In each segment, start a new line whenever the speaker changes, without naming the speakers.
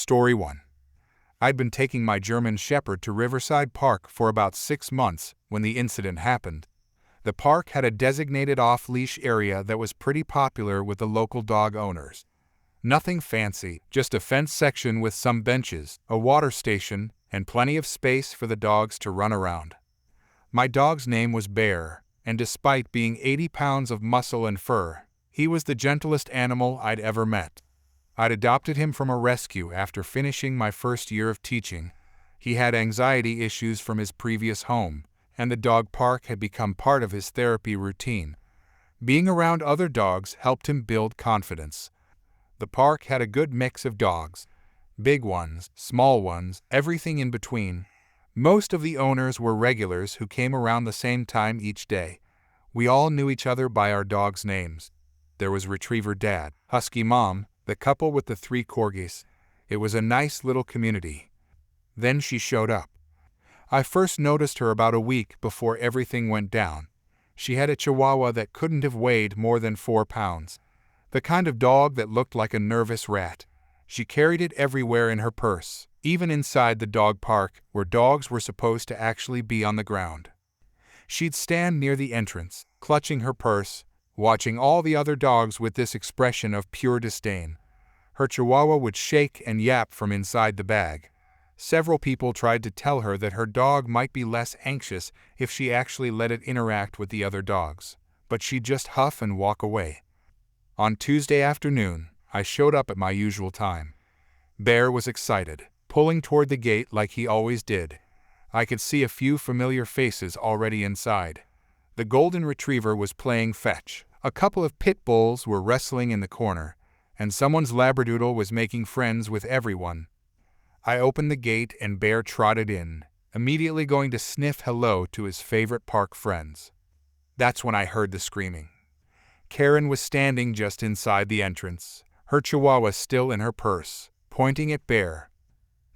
Story 1. I'd been taking my German Shepherd to Riverside Park for about 6 months when the incident happened. The park had a designated off-leash area that was pretty popular with the local dog owners. Nothing fancy, just a fenced section with some benches, a water station, and plenty of space for the dogs to run around. My dog's name was Bear, and despite being 80 pounds of muscle and fur, he was the gentlest animal I'd ever met. I'd adopted him from a rescue after finishing my first year of teaching. He had anxiety issues from his previous home, and the dog park had become part of his therapy routine. Being around other dogs helped him build confidence. The park had a good mix of dogs. Big ones, small ones, everything in between. Most of the owners were regulars who came around the same time each day. We all knew each other by our dogs' names. There was Retriever Dad, Husky Mom, the couple with the 3 corgis. It was a nice little community. Then she showed up. I first noticed her about a week before everything went down. She had a Chihuahua that couldn't have weighed more than 4 pounds. The kind of dog that looked like a nervous rat. She carried it everywhere in her purse, even inside the dog park where dogs were supposed to actually be on the ground. She'd stand near the entrance, clutching her purse, watching all the other dogs with this expression of pure disdain. Her Chihuahua would shake and yap from inside the bag. Several people tried to tell her that her dog might be less anxious if she actually let it interact with the other dogs, but she'd just huff and walk away. On Tuesday afternoon, I showed up at my usual time. Bear was excited, pulling toward the gate like he always did. I could see a few familiar faces already inside. The golden retriever was playing fetch, a couple of pit bulls were wrestling in the corner, and someone's labradoodle was making friends with everyone. I opened the gate and Bear trotted in, immediately going to sniff hello to his favorite park friends. That's when I heard the screaming. Karen was standing just inside the entrance, her Chihuahua still in her purse, pointing at Bear.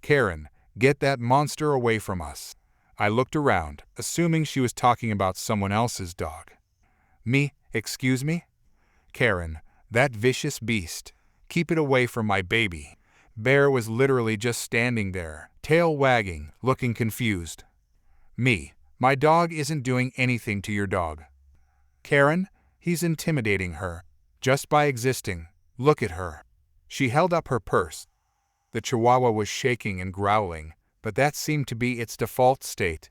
"Karen, get that monster away from us." I looked around, assuming she was talking about someone else's dog. "Me? Excuse me?" "Karen, that vicious beast. Keep it away from my baby." Bear was literally just standing there, tail wagging, looking confused. "Me, my dog isn't doing anything to your dog." "Karen, he's intimidating her. Just by existing. Look at her." She held up her purse. The Chihuahua was shaking and growling, but that seemed to be its default state.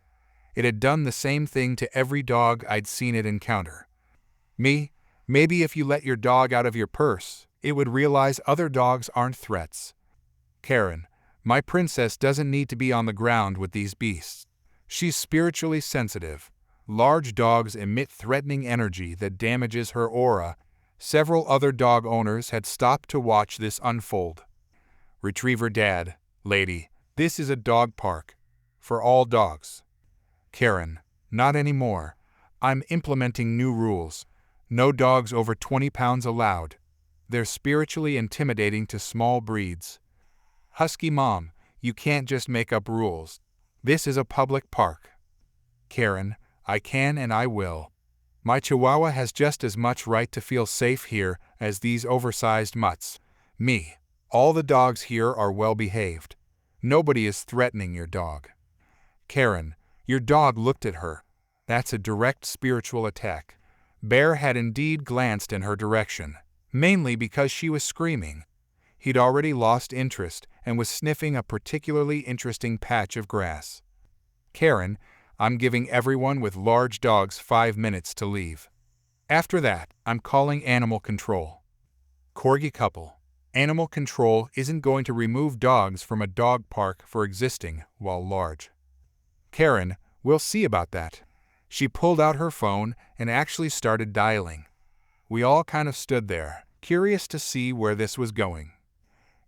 It had done the same thing to every dog I'd seen it encounter. "Me, maybe if you let your dog out of your purse, it would realize other dogs aren't threats." "Karen, my princess doesn't need to be on the ground with these beasts. She's spiritually sensitive. Large dogs emit threatening energy that damages her aura." Several other dog owners had stopped to watch this unfold. "Retriever Dad, lady, this is a dog park. For all dogs." "Karen, not anymore. I'm implementing new rules. No dogs over 20 pounds allowed. They're spiritually intimidating to small breeds." "Husky Mom, you can't just make up rules. This is a public park." "Karen, I can and I will. My Chihuahua has just as much right to feel safe here as these oversized mutts. Me, all the dogs here are well behaved. Nobody is threatening your dog." "Karen, your dog looked at her. That's a direct spiritual attack." Bear had indeed glanced in her direction, mainly because she was screaming. He'd already lost interest and was sniffing a particularly interesting patch of grass. "Karen, I'm giving everyone with large dogs 5 minutes to leave. After that, I'm calling animal control." Corgi couple. Animal control isn't going to remove dogs from a dog park for existing while large. "Karen, we'll see about that." She pulled out her phone and actually started dialing. We all kind of stood there, curious to see where this was going.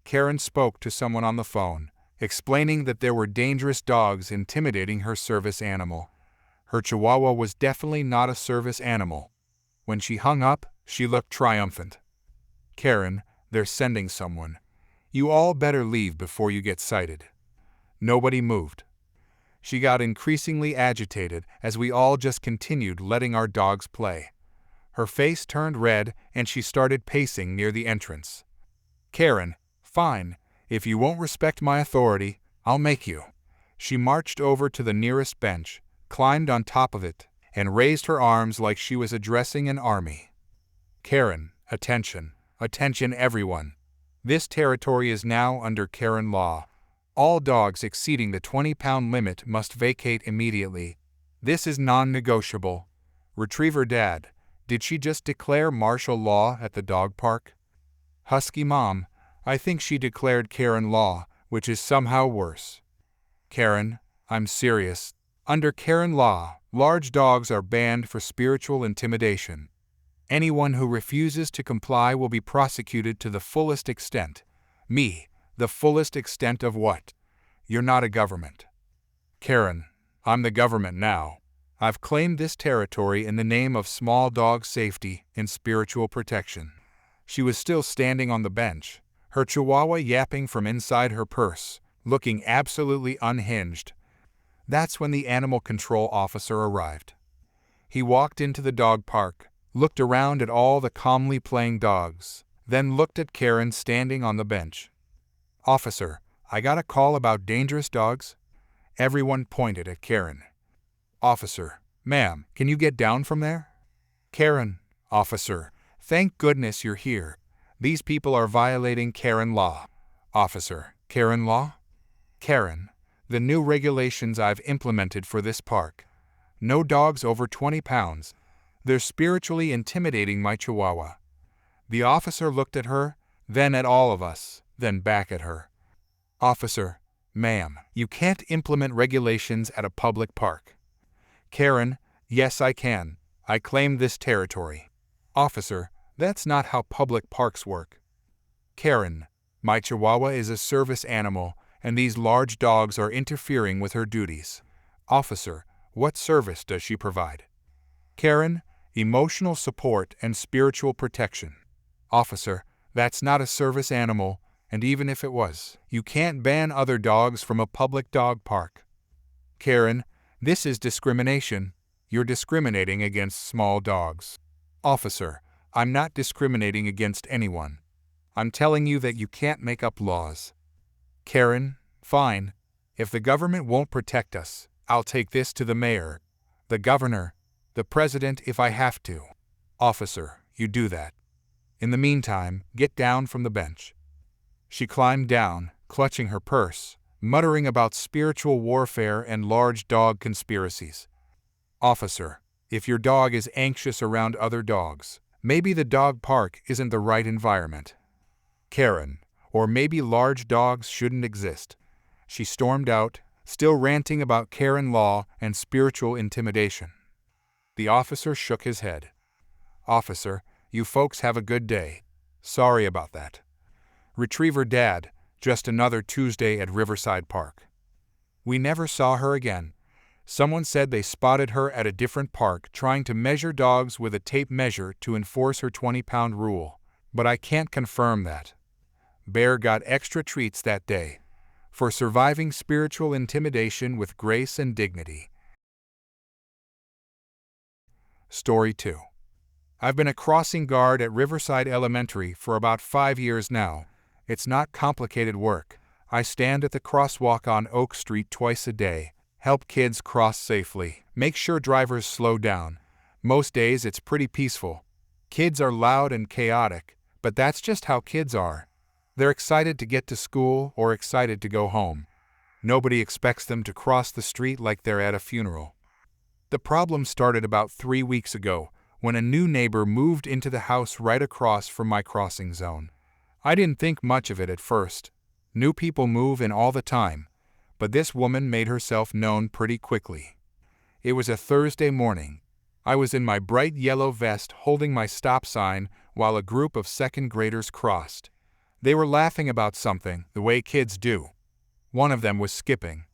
Karen spoke to someone on the phone, explaining that there were dangerous dogs intimidating her service animal. Her Chihuahua was definitely not a service animal. When she hung up, she looked triumphant. "Karen, they're sending someone. You all better leave before you get cited." Nobody moved. She got increasingly agitated as we all just continued letting our dogs play. Her face turned red and she started pacing near the entrance. "Karen, fine. If you won't respect my authority, I'll make you." She marched over to the nearest bench, climbed on top of it, and raised her arms like she was addressing an army. "Karen, attention. Attention everyone. This territory is now under Karen law. All dogs exceeding the 20-pound limit must vacate immediately. This is non-negotiable." Retriever Dad, did she just declare martial law at the dog park? Husky Mom, I think she declared Karen law, which is somehow worse. Karen, I'm serious. Under Karen law, large dogs are banned for spiritual intimidation. Anyone who refuses to comply will be prosecuted to the fullest extent. Me, the fullest extent of what? You're not a government. Karen, I'm the government now. I've claimed this territory in the name of small dog safety and spiritual protection. She was still standing on the bench, her chihuahua yapping from inside her purse, looking absolutely unhinged. That's when the animal control officer arrived. He walked into the dog park, looked around at all the calmly playing dogs, then looked at Karen standing on the bench. "Officer, I got a call about dangerous dogs." Everyone pointed at Karen. "Officer, ma'am, can you get down from there?" Karen, "Officer, thank goodness you're here. These people are violating Karen law." Officer, "Karen law?" Karen, "The new regulations I've implemented for this park. No dogs over 20 pounds. They're spiritually intimidating my chihuahua." The officer looked at her, then at all of us, then back at her. "Officer, ma'am, you can't implement regulations at a public park." Karen, "Yes, I can. I claim this territory." Officer, "That's not how public parks work." Karen, "My chihuahua is a service animal, and these large dogs are interfering with her duties." Officer, "What service does she provide?" Karen, "Emotional support and spiritual protection." Officer, "That's not a service animal, and even if it was, you can't ban other dogs from a public dog park." Karen, "This is discrimination. You're discriminating against small dogs." Officer, "I'm not discriminating against anyone. I'm telling you that you can't make up laws." Karen, "Fine. If the government won't protect us, I'll take this to the mayor, the governor, the president if I have to." Officer, "You do that. In the meantime, get down from the bench." She climbed down, clutching her purse, muttering about spiritual warfare and large dog conspiracies. Officer, "If your dog is anxious around other dogs, maybe the dog park isn't the right environment." Karen, "Or maybe large dogs shouldn't exist." She stormed out, still ranting about Karen law and spiritual intimidation. The officer shook his head. "Officer, you folks have a good day. Sorry about that." Retriever Dad, just another Tuesday at Riverside Park. We never saw her again. Someone said they spotted her at a different park trying to measure dogs with a tape measure to enforce her 20-pound rule, but I can't confirm that. Bear got extra treats that day for surviving spiritual intimidation with grace and dignity. Story 2. I've been a crossing guard at Riverside Elementary for about 5 years now. It's not complicated work. I stand at the crosswalk on Oak Street twice a day, help kids cross safely, make sure drivers slow down. Most days it's pretty peaceful. Kids are loud and chaotic, but that's just how kids are. They're excited to get to school or excited to go home. Nobody expects them to cross the street like they're at a funeral. The problem started about 3 weeks ago, when a new neighbor moved into the house right across from my crossing zone. I didn't think much of it at first. New people move in all the time, but this woman made herself known pretty quickly. It was a Thursday morning. I was in my bright yellow vest holding my stop sign while a group of second graders crossed. They were laughing about something, the way kids do. One of them was skipping.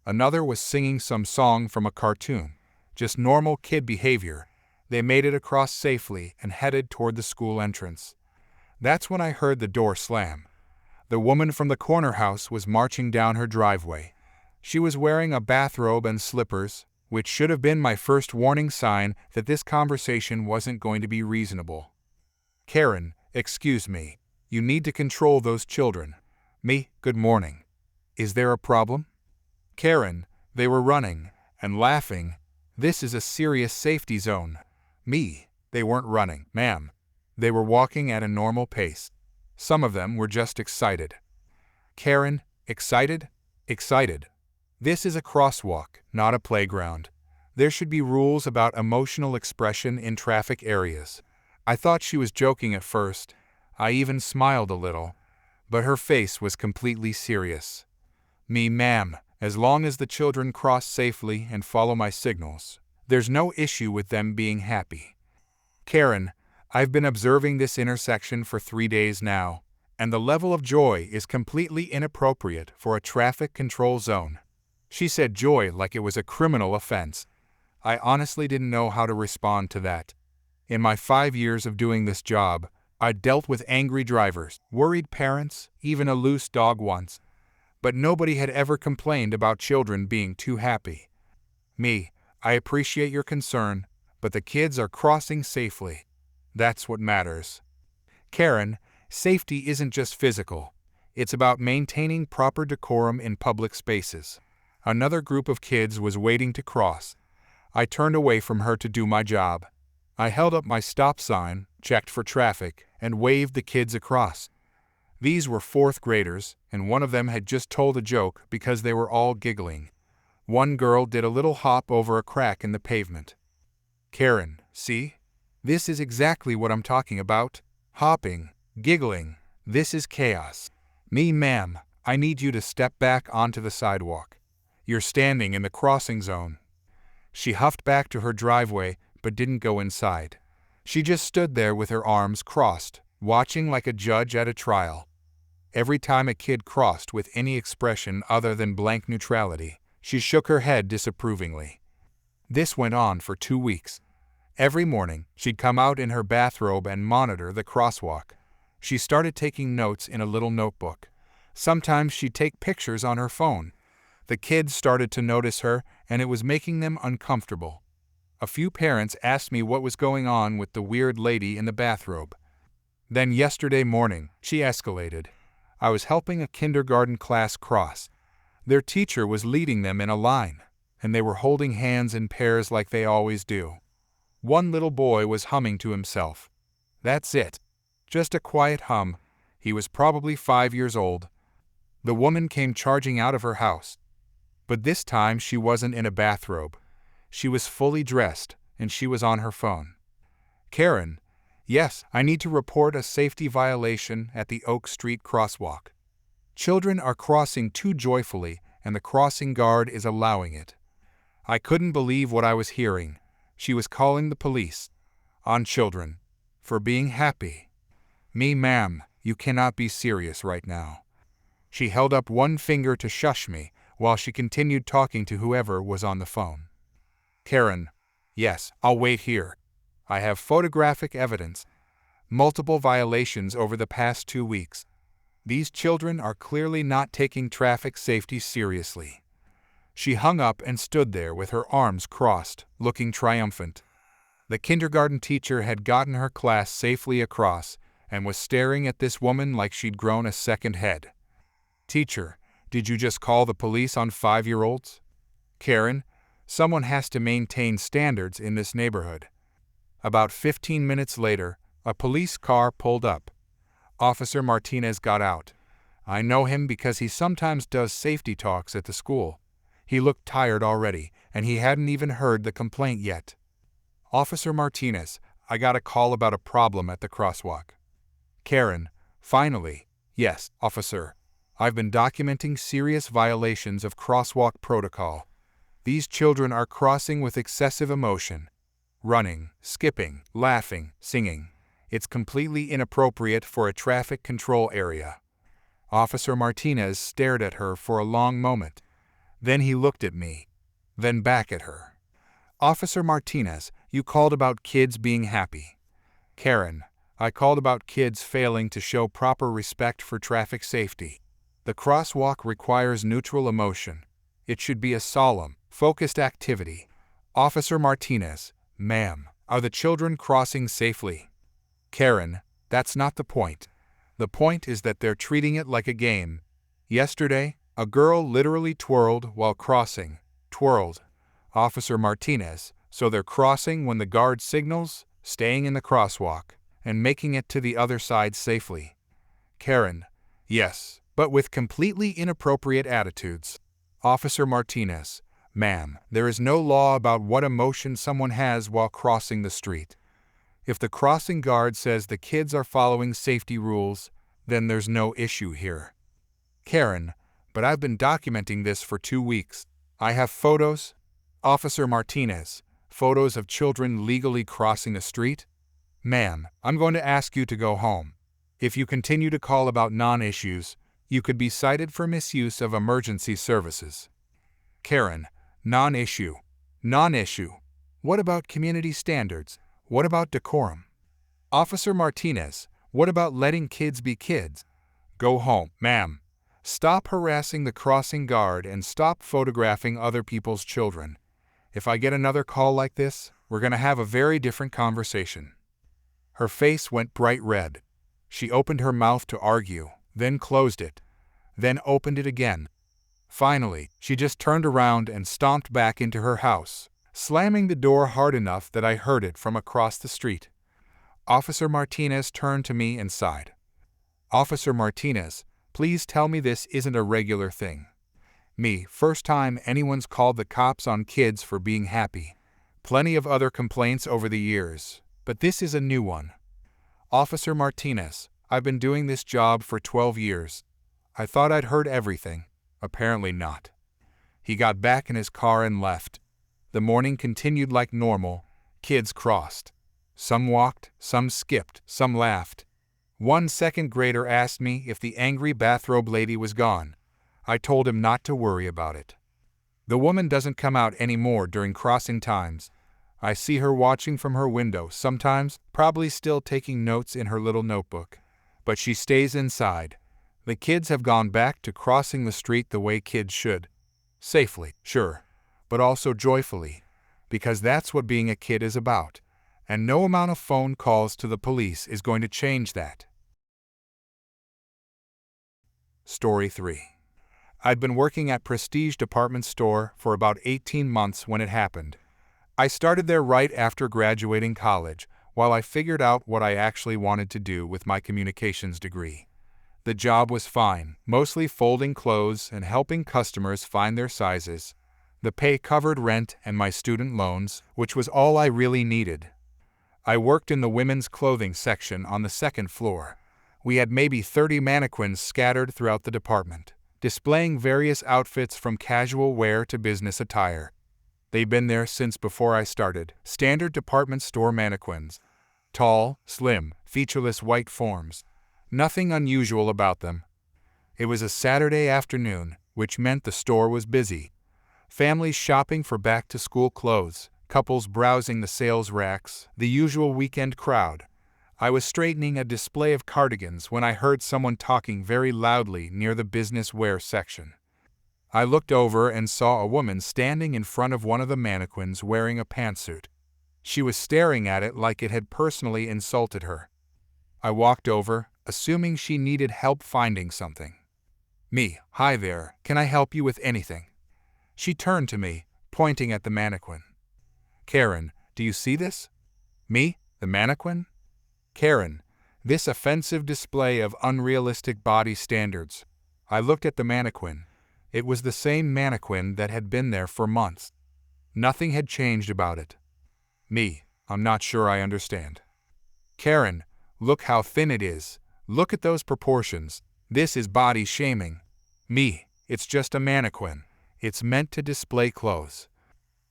Another was singing some song from a cartoon. Just normal kid behavior. They made it across safely and headed toward the school entrance. That's when I heard the door slam. The woman from the corner house was marching down her driveway. She was wearing a bathrobe and slippers, which should have been my first warning sign that this conversation wasn't going to be reasonable. "Karen, excuse me. You need to control those children. Me, good morning. Is there a problem? Karen, they were running and laughing. This is a serious safety zone. Me, they weren't running, ma'am. They were walking at a normal pace. Some of them were just excited. Karen, excited? Excited. This is a crosswalk, not a playground. There should be rules about emotional expression in traffic areas. I thought she was joking at first. I even smiled a little. But her face was completely serious. Me, ma'am, as long as the children cross safely and follow my signals, there's no issue with them being happy. Karen, I've been observing this intersection for 3 days now, and the level of joy is completely inappropriate for a traffic control zone. She said joy like it was a criminal offense. I honestly didn't know how to respond to that. In my 5 years of doing this job, I dealt with angry drivers, worried parents, even a loose dog once. But nobody had ever complained about children being too happy. Me, I appreciate your concern, but the kids are crossing safely. That's what matters. Karen, safety isn't just physical. It's about maintaining proper decorum in public spaces. Another group of kids was waiting to cross. I turned away from her to do my job. I held up my stop sign, checked for traffic, and waved the kids across. These were 4th graders, and one of them had just told a joke because they were all giggling. One girl did a little hop over a crack in the pavement. Karen, see? This is exactly what I'm talking about. Hopping, giggling. This is chaos. Me, ma'am, I need you to step back onto the sidewalk. You're standing in the crossing zone. She huffed back to her driveway, but didn't go inside. She just stood there with her arms crossed, watching like a judge at a trial. Every time a kid crossed with any expression other than blank neutrality, she shook her head disapprovingly. This went on for 2 weeks. Every morning, she'd come out in her bathrobe and monitor the crosswalk. She started taking notes in a little notebook. Sometimes she'd take pictures on her phone. The kids started to notice her, and it was making them uncomfortable. A few parents asked me what was going on with the weird lady in the bathrobe. Then yesterday morning, she escalated. I was helping a kindergarten class cross. Their teacher was leading them in a line, and they were holding hands in pairs like they always do. One little boy was humming to himself. That's it. Just a quiet hum. He was probably 5 years old. The woman came charging out of her house. But this time she wasn't in a bathrobe. She was fully dressed, and she was on her phone. Karen, yes, I need to report a safety violation at the Oak Street crosswalk. Children are crossing too joyfully, and the crossing guard is allowing it. I couldn't believe what I was hearing. She was calling the police on children for being happy. Me, ma'am, you cannot be serious right now. She held up one finger to shush me while she continued talking to whoever was on the phone. Karen, yes, I'll wait here. I have photographic evidence. Multiple violations over the past 2 weeks. These children are clearly not taking traffic safety seriously. She hung up and stood there with her arms crossed, looking triumphant. The kindergarten teacher had gotten her class safely across and was staring at this woman like she'd grown a second head. Teacher, did you just call the police on 5-year-olds? Karen, someone has to maintain standards in this neighborhood. About 15 minutes later, a police car pulled up. Officer Martinez got out. I know him because he sometimes does safety talks at the school. He looked tired already, and he hadn't even heard the complaint yet. Officer Martinez, I got a call about a problem at the crosswalk. Karen, finally. Yes, officer. I've been documenting serious violations of crosswalk protocol. These children are crossing with excessive emotion. Running, skipping, laughing, singing. It's completely inappropriate for a traffic control area. Officer Martinez stared at her for a long moment. Then he looked at me, then back at her. Officer Martinez, you called about kids being happy. Karen, I called about kids failing to show proper respect for traffic safety. The crosswalk requires neutral emotion. It should be a solemn, focused activity. Officer Martinez, ma'am, are the children crossing safely? Karen, that's not the point. The point is that they're treating it like a game. Yesterday, a girl literally twirled while crossing. Twirled. Officer Martinez, so they're crossing when the guard signals, staying in the crosswalk, and making it to the other side safely. Karen, yes, but with completely inappropriate attitudes. Officer Martinez, ma'am, there is no law about what emotion someone has while crossing the street. If the crossing guard says the kids are following safety rules, then there's no issue here. Karen, but I've been documenting this for 2 weeks. I have photos. Officer Martinez, photos of children legally crossing the street? Ma'am, I'm going to ask you to go home. If you continue to call about non-issues, you could be cited for misuse of emergency services. Karen, non-issue. Non-issue. What about community standards? What about decorum? Officer Martinez, what about letting kids be kids? Go home, ma'am. Stop harassing the crossing guard and stop photographing other people's children. If I get another call like this, we're going to have a very different conversation. Her face went bright red. She opened her mouth to argue, then closed it, then opened it again. Finally, she just turned around and stomped back into her house, slamming the door hard enough that I heard it from across the street. Officer Martinez turned to me and sighed. Officer Martinez, please tell me this isn't a regular thing. Me, first time anyone's called the cops on kids for being happy. Plenty of other complaints over the years, but this is a new one. Officer Martinez, I've been doing this job for 12 years. I thought I'd heard everything. Apparently not. He got back in his car and left. The morning continued like normal. Kids crossed. Some walked, some skipped, some laughed. One second grader asked me if the angry bathrobe lady was gone. I told him not to worry about it. The woman doesn't come out anymore during crossing times. I see her watching from her window sometimes, probably still taking notes in her little notebook. But she stays inside. The kids have gone back to crossing the street the way kids should. Safely, sure, but also joyfully, because that's what being a kid is about. And no amount of phone calls to the police is going to change that. Story 3. I'd been working at Prestige Department Store for about 18 months when it happened. I started there right after graduating college, while I figured out what I actually wanted to do with my communications degree. The job was fine, mostly folding clothes and helping customers find their sizes. The pay covered rent and my student loans, which was all I really needed. I worked in the women's clothing section on the second floor. We had maybe 30 mannequins scattered throughout the department, displaying various outfits from casual wear to business attire. They'd been there since before I started, standard department store mannequins. Tall, slim, featureless white forms. Nothing unusual about them. It was a Saturday afternoon, which meant the store was busy. Families shopping for back-to-school clothes, couples browsing the sales racks, the usual weekend crowd. I was straightening a display of cardigans when I heard someone talking very loudly near the business wear section. I looked over and saw a woman standing in front of one of the mannequins wearing a pantsuit. She was staring at it like it had personally insulted her. I walked over, assuming she needed help finding something. Me, hi there, can I help you with anything? She turned to me, pointing at the mannequin. Karen, do you see this? Me, the mannequin? Karen, this offensive display of unrealistic body standards. I looked at the mannequin. It was the same mannequin that had been there for months. Nothing had changed about it. Me, I'm not sure I understand. Karen, look how thin it is. Look at those proportions. This is body shaming. Me, it's just a mannequin. It's meant to display clothes.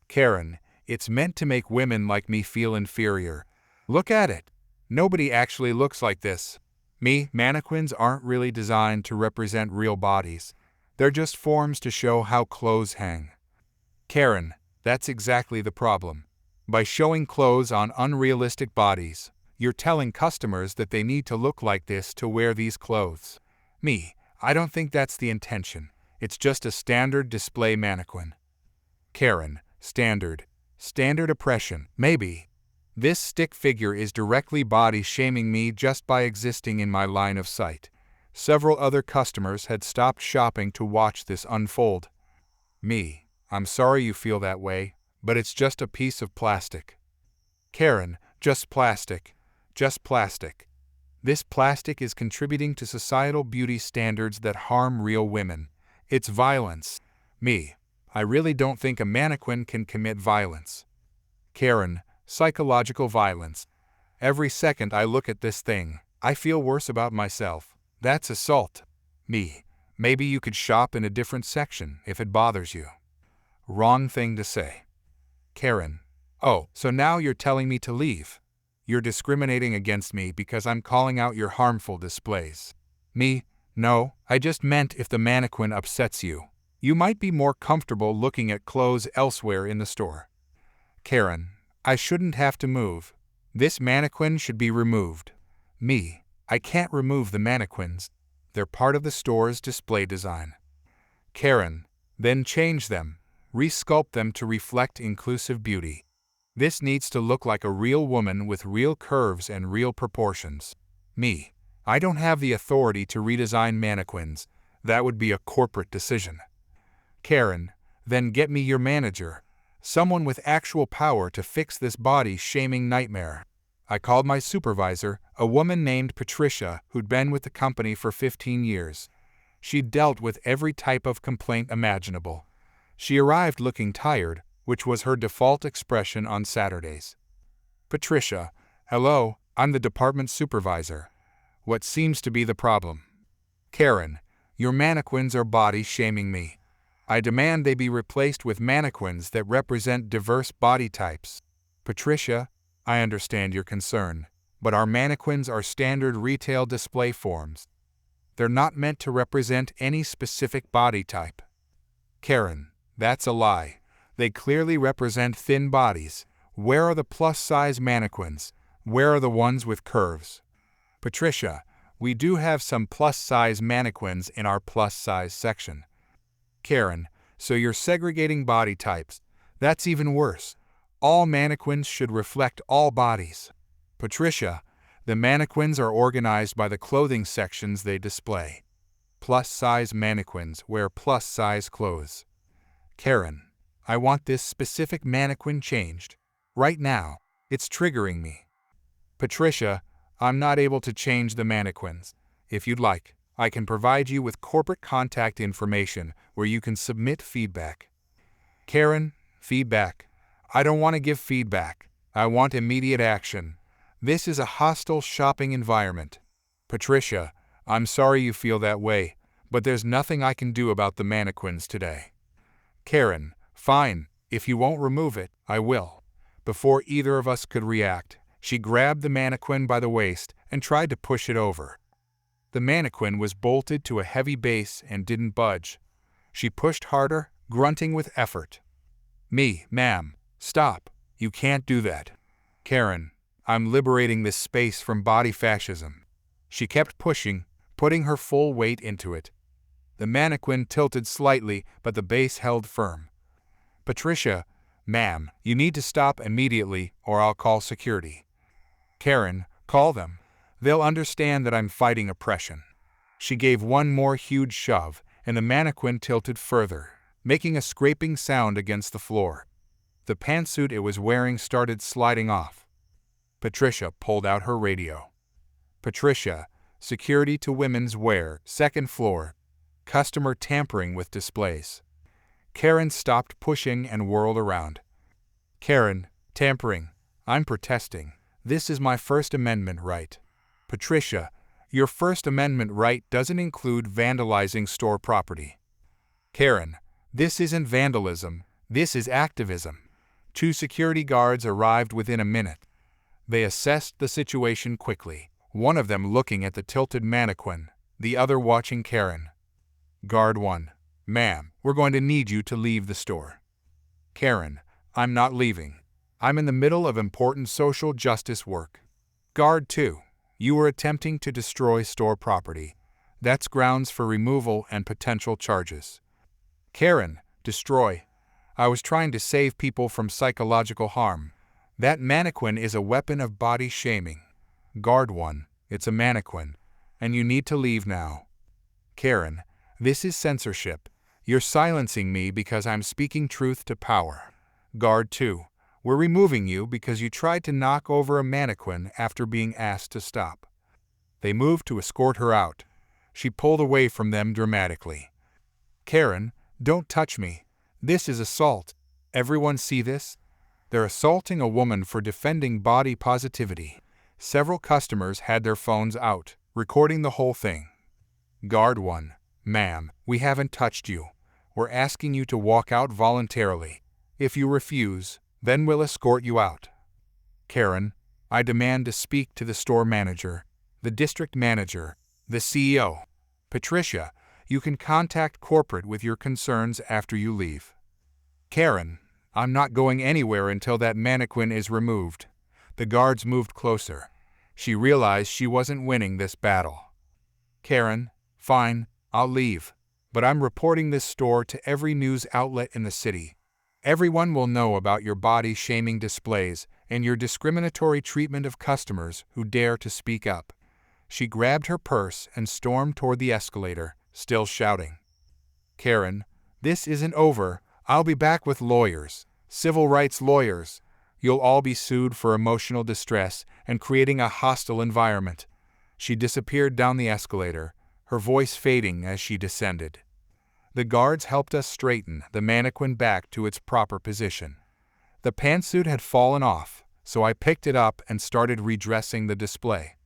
Karen, it's meant to make women like me feel inferior. Look at it. Nobody actually looks like this. Me, mannequins aren't really designed to represent real bodies. They're just forms to show how clothes hang. Karen, that's exactly the problem. By showing clothes on unrealistic bodies, you're telling customers that they need to look like this to wear these clothes. Me, I don't think that's the intention. It's just a standard display mannequin. Karen, standard. Standard oppression, maybe. This stick figure is directly body shaming me just by existing in my line of sight. Several other customers had stopped shopping to watch this unfold. Me, I'm sorry you feel that way, but it's just a piece of plastic. Karen, just plastic. Just plastic. This plastic is contributing to societal beauty standards that harm real women. It's violence. Me, I really don't think a mannequin can commit violence. Karen, psychological violence. Every second I look at this thing, I feel worse about myself. That's assault. Me, maybe you could shop in a different section if it bothers you. Wrong thing to say. Karen, oh, so now you're telling me to leave? You're discriminating against me because I'm calling out your harmful displays. Me, no, I just meant if the mannequin upsets you, you might be more comfortable looking at clothes elsewhere in the store. Karen, I shouldn't have to move. This mannequin should be removed. Me, I can't remove the mannequins. They're part of the store's display design. Karen, then change them. Resculpt them to reflect inclusive beauty. This needs to look like a real woman with real curves and real proportions. Me, I don't have the authority to redesign mannequins. That would be a corporate decision. Karen, then get me your manager. Someone with actual power to fix this body-shaming nightmare. I called my supervisor, a woman named Patricia who'd been with the company for 15 years. She'd dealt with every type of complaint imaginable. She arrived looking tired, which was her default expression on Saturdays. Patricia, hello, I'm the department supervisor. What seems to be the problem? Karen, your mannequins are body-shaming me. I demand they be replaced with mannequins that represent diverse body types. Patricia, I understand your concern, but our mannequins are standard retail display forms. They're not meant to represent any specific body type. Karen, that's a lie. They clearly represent thin bodies. Where are the plus-size mannequins? Where are the ones with curves? Patricia, we do have some plus-size mannequins in our plus-size section. Karen, so you're segregating body types. That's even worse. All mannequins should reflect all bodies. Patricia, the mannequins are organized by the clothing sections they display. Plus-size mannequins wear plus-size clothes. Karen, I want this specific mannequin changed. Right now, it's triggering me. Patricia, I'm not able to change the mannequins. If you'd like, I can provide you with corporate contact information where you can submit feedback. Karen, feedback. I don't want to give feedback. I want immediate action. This is a hostile shopping environment. Patricia, I'm sorry you feel that way, but there's nothing I can do about the mannequins today. Karen, fine, if you won't remove it, I will. Before either of us could react, she grabbed the mannequin by the waist and tried to push it over. The mannequin was bolted to a heavy base and didn't budge. She pushed harder, grunting with effort. Me, ma'am, stop. You can't do that. Karen, I'm liberating this space from body fascism. She kept pushing, putting her full weight into it. The mannequin tilted slightly, but the base held firm. Patricia, ma'am, you need to stop immediately or I'll call security. Karen, call them. They'll understand that I'm fighting oppression. She gave one more huge shove, and the mannequin tilted further, making a scraping sound against the floor. The pantsuit it was wearing started sliding off. Patricia pulled out her radio. Patricia, security to women's wear, second floor. Customer tampering with displays. Karen stopped pushing and whirled around. Karen, tampering. I'm protesting. This is my First Amendment right. Patricia, your First Amendment right doesn't include vandalizing store property. Karen, this isn't vandalism. This is activism. 2 security guards arrived within a minute. They assessed the situation quickly, one of them looking at the tilted mannequin, the other watching Karen. Guard 1. Ma'am, we're going to need you to leave the store. Karen, I'm not leaving. I'm in the middle of important social justice work. Guard 2. You were attempting to destroy store property. That's grounds for removal and potential charges. Karen, destroy. I was trying to save people from psychological harm. That mannequin is a weapon of body shaming. Guard 1. It's a mannequin. and you need to leave now. Karen, this is censorship. You're silencing me because I'm speaking truth to power. Guard 2, we're removing you because you tried to knock over a mannequin after being asked to stop. They moved to escort her out. She pulled away from them dramatically. Karen, don't touch me. This is assault. Everyone see this? They're assaulting a woman for defending body positivity. Several customers had their phones out, recording the whole thing. Guard 1, ma'am, we haven't touched you. We're asking you to walk out voluntarily. If you refuse, then we'll escort you out. Karen, I demand to speak to the store manager, the district manager, the CEO. Patricia, you can contact corporate with your concerns after you leave. Karen, I'm not going anywhere until that mannequin is removed. The guards moved closer. She realized she wasn't winning this battle. Karen, fine, I'll leave, but I'm reporting this store to every news outlet in the city. Everyone will know about your body-shaming displays and your discriminatory treatment of customers who dare to speak up. She grabbed her purse and stormed toward the escalator, still shouting. Karen, this isn't over. I'll be back with lawyers, civil rights lawyers. You'll all be sued for emotional distress and creating a hostile environment. She disappeared down the escalator, her voice fading as she descended. The guards helped us straighten the mannequin back to its proper position. The pantsuit had fallen off, so I picked it up and started redressing the display.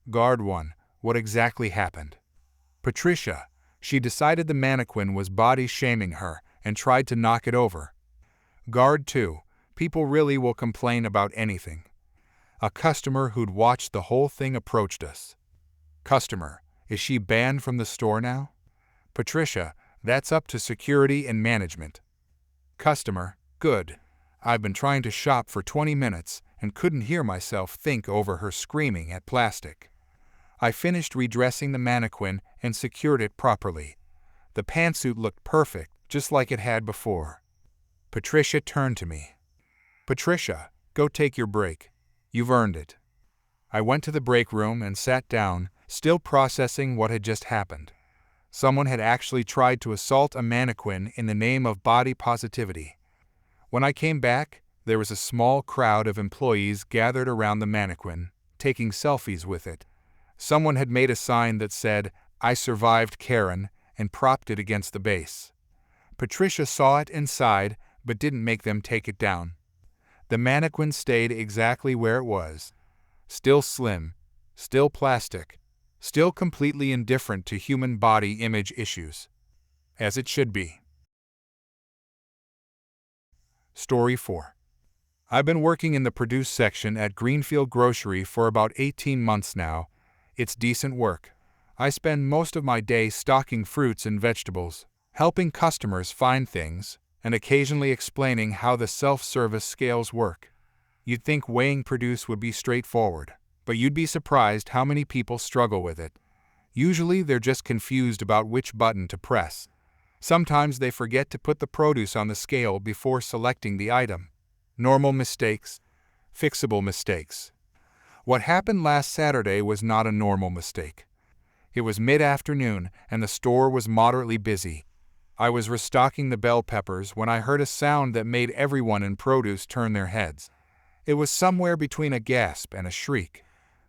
Guard 1, what exactly happened? Patricia, she decided the mannequin was body-shaming her and tried to knock it over. Guard 2, people really will complain about anything. A customer who'd watched the whole thing approached us. Customer, is she banned from the store now? Patricia, that's up to security and management. Customer, good. I've been trying to shop for 20 minutes and couldn't hear myself think over her screaming at plastic. I finished redressing the mannequin and secured it properly. The pantsuit looked perfect, just like it had before. Patricia turned to me. Patricia, go take your break. You've earned it. I went to the break room and sat down, still processing what had just happened. Someone had actually tried to assault a mannequin in the name of body positivity. When I came back, there was a small crowd of employees gathered around the mannequin, taking selfies with it. Someone had made a sign that said, "I survived Karen," and propped it against the base. Patricia saw it and sighed, but didn't make them take it down. The mannequin stayed exactly where it was. Still slim, still plastic, still completely indifferent to human body image issues. As it should be. Story 4. I've been working in the produce section at Greenfield Grocery for about 18 months now. It's decent work. I spend most of my day stocking fruits and vegetables, helping customers find things, and occasionally explaining how the self-service scales work. You'd think weighing produce would be straightforward, but you'd be surprised how many people struggle with it. Usually they're just confused about which button to press. Sometimes they forget to put the produce on the scale before selecting the item. Normal mistakes, fixable mistakes. What happened last Saturday was not a normal mistake. It was mid-afternoon and the store was moderately busy. I was restocking the bell peppers when I heard a sound that made everyone in produce turn their heads. It was somewhere between a gasp and a shriek,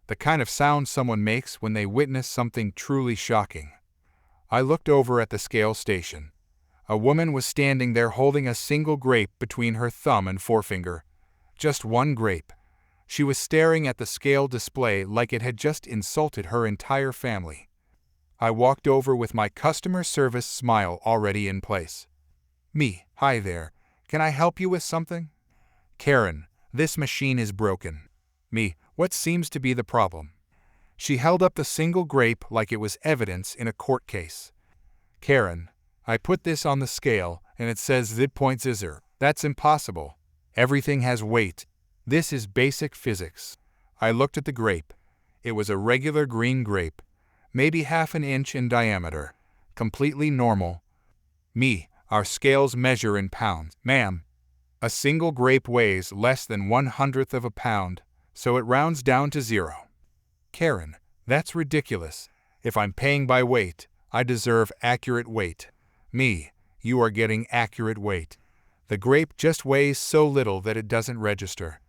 the kind of sound someone makes when they witness something truly shocking. I looked over at the scale station. A woman was standing there holding a single grape between her thumb and forefinger. Just one grape. She was staring at the scale display like it had just insulted her entire family. I walked over with my customer service smile already in place. Me, hi there. Can I help you with something? Karen, this machine is broken. Me, what seems to be the problem? She held up the single grape like it was evidence in a court case. Karen, I put this on the scale and it says 0.0. That's impossible. Everything has weight. This is basic physics. I looked at the grape. It was a regular green grape, maybe half an inch in diameter, completely normal. Me, our scales measure in pounds. Ma'am, a single grape weighs less than 1/100th of a pound, so it rounds down to 0. Karen, that's ridiculous. If I'm paying by weight, I deserve accurate weight. Me, you are getting accurate weight. The grape just weighs so little that it doesn't register.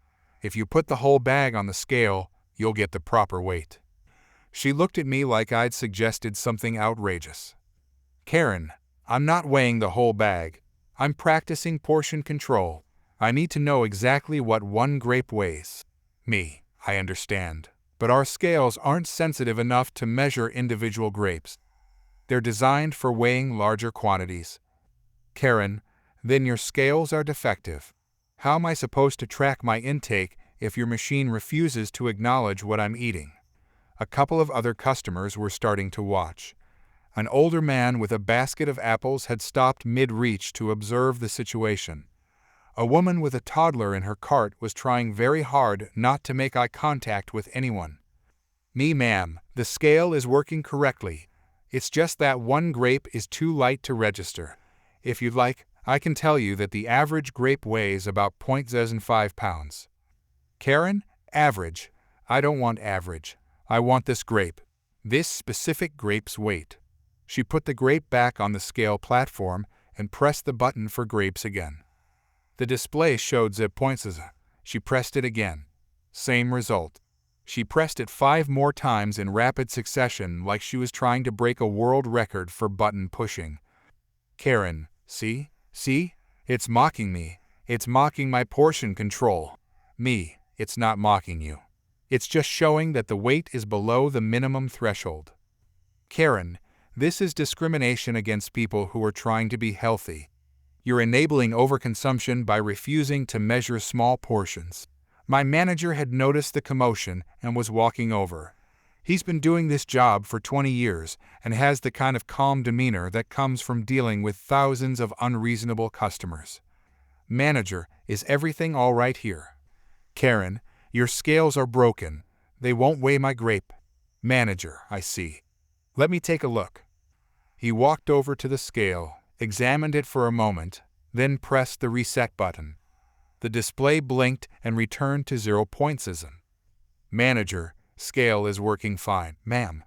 If you put the whole bag on the scale, you'll get the proper weight. She looked at me like I'd suggested something outrageous. Karen, I'm not weighing the whole bag. I'm practicing portion control. I need to know exactly what one grape weighs. Me, I understand. But our scales aren't sensitive enough to measure individual grapes. They're designed for weighing larger quantities. Karen, then your scales are defective. How am I supposed to track my intake if your machine refuses to acknowledge what I'm eating? A couple of other customers were starting to watch. An older man with a basket of apples had stopped mid-reach to observe the situation. A woman with a toddler in her cart was trying very hard not to make eye contact with anyone. Me, ma'am, the scale is working correctly. It's just that one grape is too light to register. If you'd like, I can tell you that the average grape weighs about 0.05 pounds. Karen, average. I don't want average. I want this grape. This specific grape's weight. She put the grape back on the scale platform and pressed the button for grapes again. The display showed 0.0. She pressed it again. Same result. She pressed it 5 more times in rapid succession like she was trying to break a world record for button pushing. Karen, see? It's mocking me. It's mocking my portion control. Me, it's not mocking you. It's just showing that the weight is below the minimum threshold. Karen, this is discrimination against people who are trying to be healthy. You're enabling overconsumption by refusing to measure small portions. My manager had noticed the commotion and was walking over. He's been doing this job for 20 years and has the kind of calm demeanor that comes from dealing with thousands of unreasonable customers. Manager, is everything all right here? Karen, your scales are broken. They won't weigh my grape. Manager, I see. Let me take a look. He walked over to the scale, examined it for a moment, then pressed the reset button. The display blinked and returned to 0.0. Manager, scale is working fine, ma'am.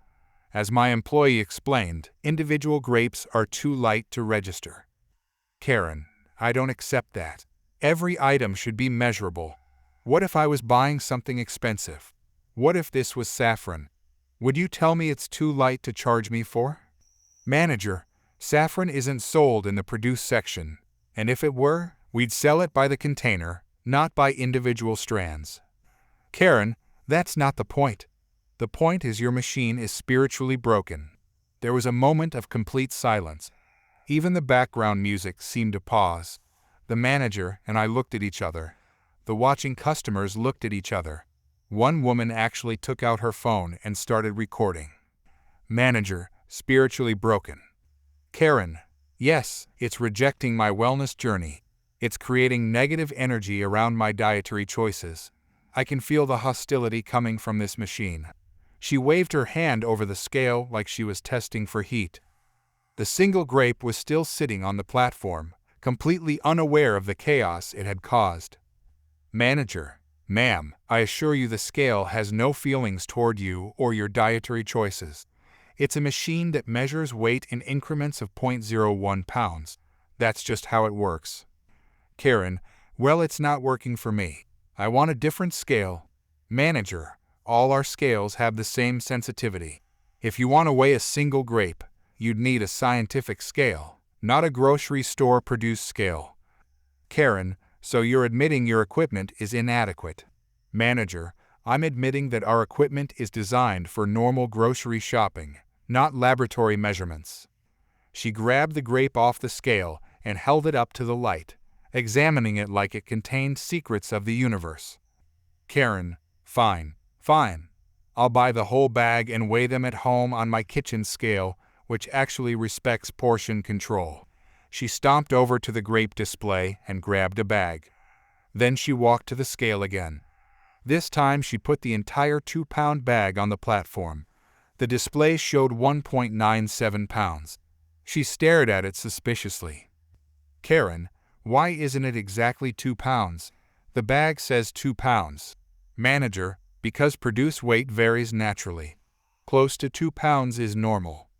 As my employee explained, individual grapes are too light to register. Karen, I don't accept that. Every item should be measurable. What if I was buying something expensive? What if this was saffron? Would you tell me it's too light to charge me for? Manager, saffron isn't sold in the produce section, and if it were, we'd sell it by the container, not by individual strands. Karen, that's not the point. The point is your machine is spiritually broken. There was a moment of complete silence. Even the background music seemed to pause. The manager and I looked at each other. The watching customers looked at each other. One woman actually took out her phone and started recording. Manager, spiritually broken. Karen, yes, it's rejecting my wellness journey. It's creating negative energy around my dietary choices. I can feel the hostility coming from this machine. She waved her hand over the scale like she was testing for heat. The single grape was still sitting on the platform, completely unaware of the chaos it had caused. Manager, ma'am, I assure you the scale has no feelings toward you or your dietary choices. It's a machine that measures weight in increments of 0.01 pounds. That's just how it works. Karen, well, it's not working for me. I want a different scale. Manager, all our scales have the same sensitivity. If you want to weigh a single grape, you'd need a scientific scale, not a grocery store produced scale. Karen, so you're admitting your equipment is inadequate. Manager, I'm admitting that our equipment is designed for normal grocery shopping, not laboratory measurements. She grabbed the grape off the scale and held it up to the light, examining it like it contained secrets of the universe. Karen, fine. I'll buy the whole bag and weigh them at home on my kitchen scale, which actually respects portion control. She stomped over to the grape display and grabbed a bag. Then she walked to the scale again. This time she put the entire 2-pound bag on the platform. The display showed 1.97 pounds. She stared at it suspiciously. Karen, why isn't it exactly 2 pounds? The bag says 2 pounds. Manager, because produce weight varies naturally. Close to 2 pounds is normal.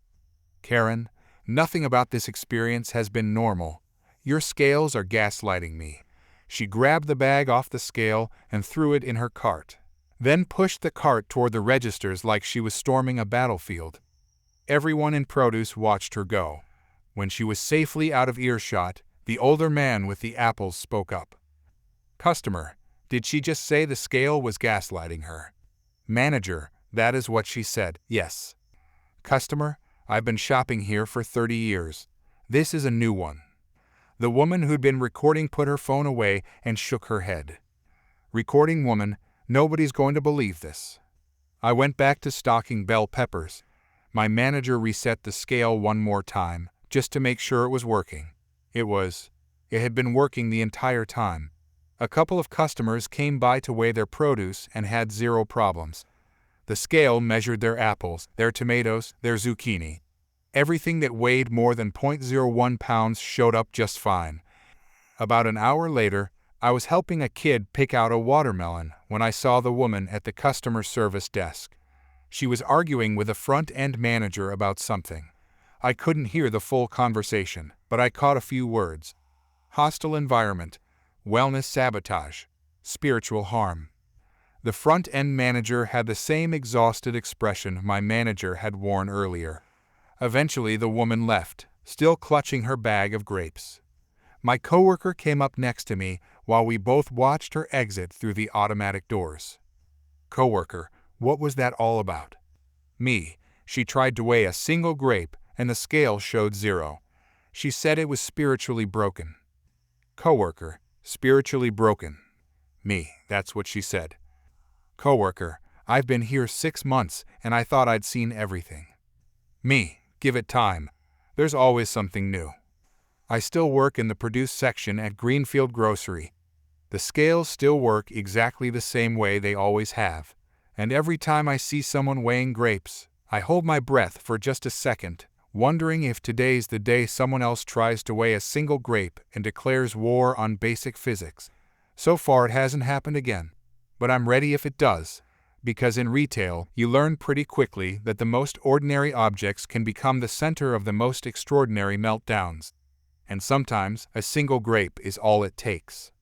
Karen, nothing about this experience has been normal. Your scales are gaslighting me. She grabbed the bag off the scale and threw it in her cart, then pushed the cart toward the registers like she was storming a battlefield. Everyone in produce watched her go. When she was safely out of earshot, the older man with the apples spoke up. Customer, did she just say the scale was gaslighting her? Manager, that is what she said, yes. Customer, I've been shopping here for 30 years. This is a new one. The woman who'd been recording put her phone away and shook her head. Recording woman, nobody's going to believe this. I went back to stocking bell peppers. My manager reset the scale one more time, just to make sure it was working. It had been working the entire time. A couple of customers came by to weigh their produce and had zero problems. The scale measured their apples, their tomatoes, their zucchini. Everything that weighed more than 0.01 pounds showed up just fine. About an hour later, I was helping a kid pick out a watermelon when I saw the woman at the customer service desk. She was arguing with a front-end manager about something. I couldn't hear the full conversation, but I caught a few words. Hostile environment, wellness sabotage, spiritual harm. The front-end manager had the same exhausted expression my manager had worn earlier. Eventually, the woman left, still clutching her bag of grapes. My coworker came up next to me while we both watched her exit through the automatic doors. Coworker, what was that all about? Me, she tried to weigh a single grape and the scale showed 0. She said it was spiritually broken. Coworker, spiritually broken. Me, that's what she said. Coworker, I've been here 6 months and I thought I'd seen everything. Me, give it time. There's always something new. I still work in the produce section at Greenfield Grocery. The scales still work exactly the same way they always have. And every time I see someone weighing grapes, I hold my breath for just a second, wondering if today's the day someone else tries to weigh a single grape and declares war on basic physics. So far it hasn't happened again. But I'm ready if it does. Because in retail, you learn pretty quickly that the most ordinary objects can become the center of the most extraordinary meltdowns. And sometimes, a single grape is all it takes.